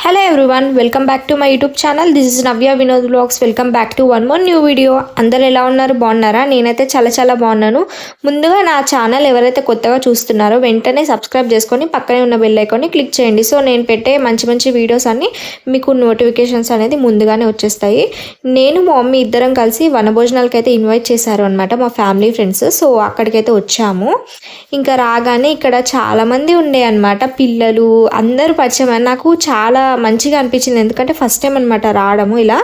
Hello everyone, welcome back to my YouTube channel. This is Navya Vinod vlogs. Welcome back to one more new video. అందరు ఎలా ఉన్నారు? బాగున్నారా? నేనైతే చాలా బాగున్నాను. ముందుగా నా ఛానల్ ఎవరైతే కొత్తగా చూస్తున్నారో వెంటనే సబ్స్క్రైబ్ చేసుకొని పక్కనే ఉన్న బెల్ ఐకాన్ని క్లిక్ చేయండి. సో నేను పెట్టే మంచి వీడియోస్ అన్నీ మీకు నోటిఫికేషన్స్ అనేది ముందుగానే వచ్చేస్తాయి. నేను మా మమ్మీ ఇద్దరం కలిసి వనభోజనాలకి అయితే ఇన్వైట్ చేశారు అనమాట, మా ఫ్యామిలీ ఫ్రెండ్స్. సో అక్కడికైతే వచ్చాము. ఇంకా రాగానే ఇక్కడ చాలామంది ఉండే అనమాట, పిల్లలు అందరూ పరిచయం. నాకు చాలా మంచిగా అనిపించింది, ఎందుకంటే ఫస్ట్ టైం అనమాట రావడము ఇలా.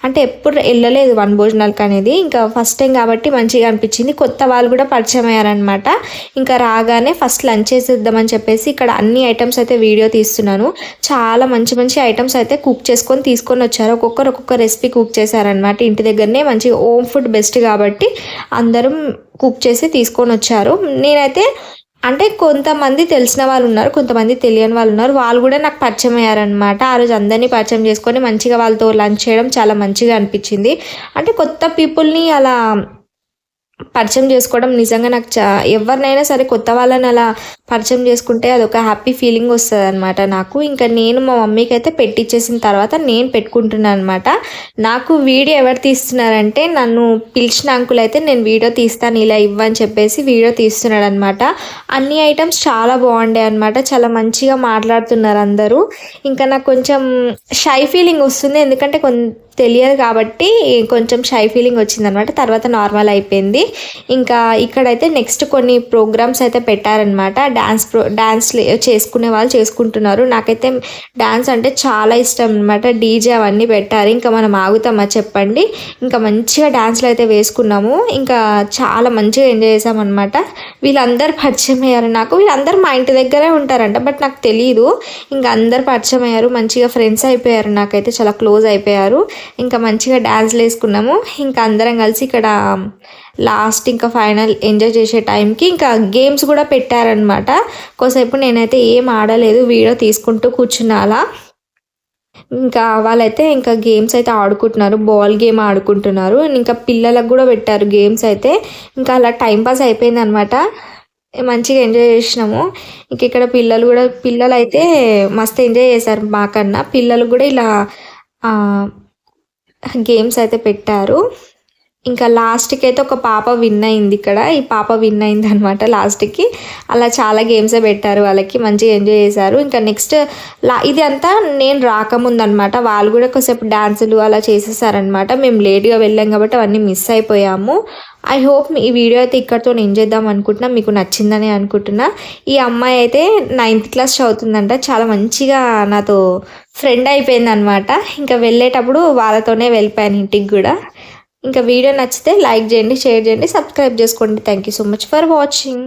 అంటే ఎప్పుడు వెళ్ళలేదు వనభోజనాలకు అనేది, ఇంకా ఫస్ట్ టైం కాబట్టి మంచిగా అనిపించింది. కొత్త వాళ్ళు కూడా పరిచయం అయ్యారనమాట. ఇంకా రాగానే ఫస్ట్ లంచ్ చేసేద్దామని చెప్పేసి ఇక్కడ అన్ని ఐటమ్స్ అయితే వీడియో తీస్తున్నాను. చాలా మంచి ఐటమ్స్ అయితే కుక్ చేసుకొని తీసుకొని వచ్చారు. ఒక్కొక్క రెసిపీ కుక్ చేశారనమాట. ఇంటి దగ్గరనే మంచిగా హోమ్ ఫుడ్ బెస్ట్ కాబట్టి అందరం కుక్ చేసి తీసుకొని వచ్చారు. నేనైతే అంటే కొంతమంది తెలిసిన వాళ్ళు ఉన్నారు, కొంతమంది తెలియని వాళ్ళు ఉన్నారు. వాళ్ళు కూడా నాకు పరిచయం అయ్యారనమాట. ఆ రోజు అందరినీ పరిచయం చేసుకొని మంచిగా వాళ్ళతో లంచ్ చేయడం చాలా మంచిగా అనిపించింది. అంటే కొత్త పీపుల్ని అలా పరిచయం చేసుకోవడం నిజంగా నాకు ఎవరినైనా సరే కొత్త వాళ్ళని అలా పరిచయం చేసుకుంటే అదొక హ్యాపీ ఫీలింగ్ వస్తుంది అనమాట నాకు. ఇంకా నేను మా మమ్మీకి అయితే పెట్టించేసిన తర్వాత నేను పెట్టుకుంటున్నాను అనమాట. నాకు వీడియో ఎవరు తీస్తున్నారంటే నన్ను పిలిచిన అంకుల్ అయితే నేను వీడియో తీస్తాను ఇలా ఇవ్వని చెప్పేసి వీడియో తీస్తున్నాడు అనమాట. అన్ని ఐటమ్స్ చాలా బాగుండే అనమాట, చాలా మంచిగా మాట్లాడుతున్నారు అందరూ. ఇంకా నాకు కొంచెం షై ఫీలింగ్ వస్తుంది, ఎందుకంటే తెలియదు కాబట్టి కొంచెం షై ఫీలింగ్ వచ్చిందనమాట. తర్వాత నార్మల్ అయిపోయింది. ఇంకా ఇక్కడైతే నెక్స్ట్ కొన్ని ప్రోగ్రామ్స్ అయితే పెట్టారనమాట. డాన్స్ చేసుకునే వాళ్ళు చేసుకుంటున్నారు. నాకైతే డాన్స్ అంటే చాలా ఇష్టం అనమాట. డీజే అవన్నీ పెట్టారు. ఇంకా మనం ఆగుతామా చెప్పండి. ఇంకా మంచిగా డాన్స్లు అయితే వేసుకున్నాము. ఇంకా చాలా మంచిగా ఎంజాయ్ చేసామన్నమాట. వీళ్ళందరూ పరిచయం అయ్యారు నాకు. వీళ్ళందరూ మా ఇంటి దగ్గరే ఉంటారంట, బట్ నాకు తెలియదు. ఇంకా అందరు పరిచయం అయ్యారు, మంచిగా ఫ్రెండ్స్ అయిపోయారు, నాకైతే చాలా క్లోజ్ అయిపోయారు. ఇంకా మంచిగా డ్యాన్స్లు వేసుకున్నాము. ఇంకా అందరం కలిసి ఇక్కడ లాస్ట్ ఇంకా ఫైనల్ ఎంజాయ్ చేసే టైంకి ఇంకా గేమ్స్ కూడా పెట్టారనమాట. కోసేపు నేనైతే ఏం ఆడలేదు, వీడియో తీసుకుంటూ కూర్చున్నా అలా. ఇంకా వాళ్ళైతే ఇంకా గేమ్స్ అయితే ఆడుకుంటున్నారు, బాల్ గేమ్ ఆడుకుంటున్నారు. ఇంకా పిల్లలకు కూడా పెట్టారు గేమ్స్ అయితే. ఇంకా అలా టైంపాస్ అయిపోయింది అనమాట. మంచిగా ఎంజాయ్ చేసినాము. ఇంక ఇక్కడ పిల్లలు అయితే మస్తు ఎంజాయ్ చేశారు మాకన్నా. పిల్లలు కూడా ఇలా గేమ్స్ అయితే పెట్టారు. ఇంకా లాస్ట్కి అయితే ఒక పాప విన్ అయింది. ఇక్కడ ఈ పాప విన్ అయింది అనమాట లాస్ట్కి. అలా చాలా గేమ్సే పెట్టారు వాళ్ళకి, మంచిగా ఎంజాయ్ చేశారు. ఇంకా నెక్స్ట్ ఇది అంతా నేను రాకముందు అనమాట. వాళ్ళు కూడా కొద్దిసేపు డ్యాన్సులు అలా చేసేసారనమాట. మేము లేట్గా వెళ్ళాం కాబట్టి అవన్నీ మిస్ అయిపోయాము. ఐ హోప్ ఈ వీడియో అయితే ఇక్కడితో నేను చేద్దాం అనుకుంటున్నా, మీకు నచ్చిందని అనుకుంటున్నా. ఈ అమ్మాయి అయితే 9th క్లాస్ చదువుతుందంట. చాలా మంచిగా నాతో ఫ్రెండ్ అయిపోయింది అనమాట. ఇంకా వెళ్ళేటప్పుడు వాళ్ళతోనే వెళ్ళిపోయాను ఇంటికి కూడా. ఇంకా వీడియో నచ్చితే లైక్ చేయండి, షేర్ చేయండి, సబ్స్క్రైబ్ చేసుకోండి. Thank you so much for watching.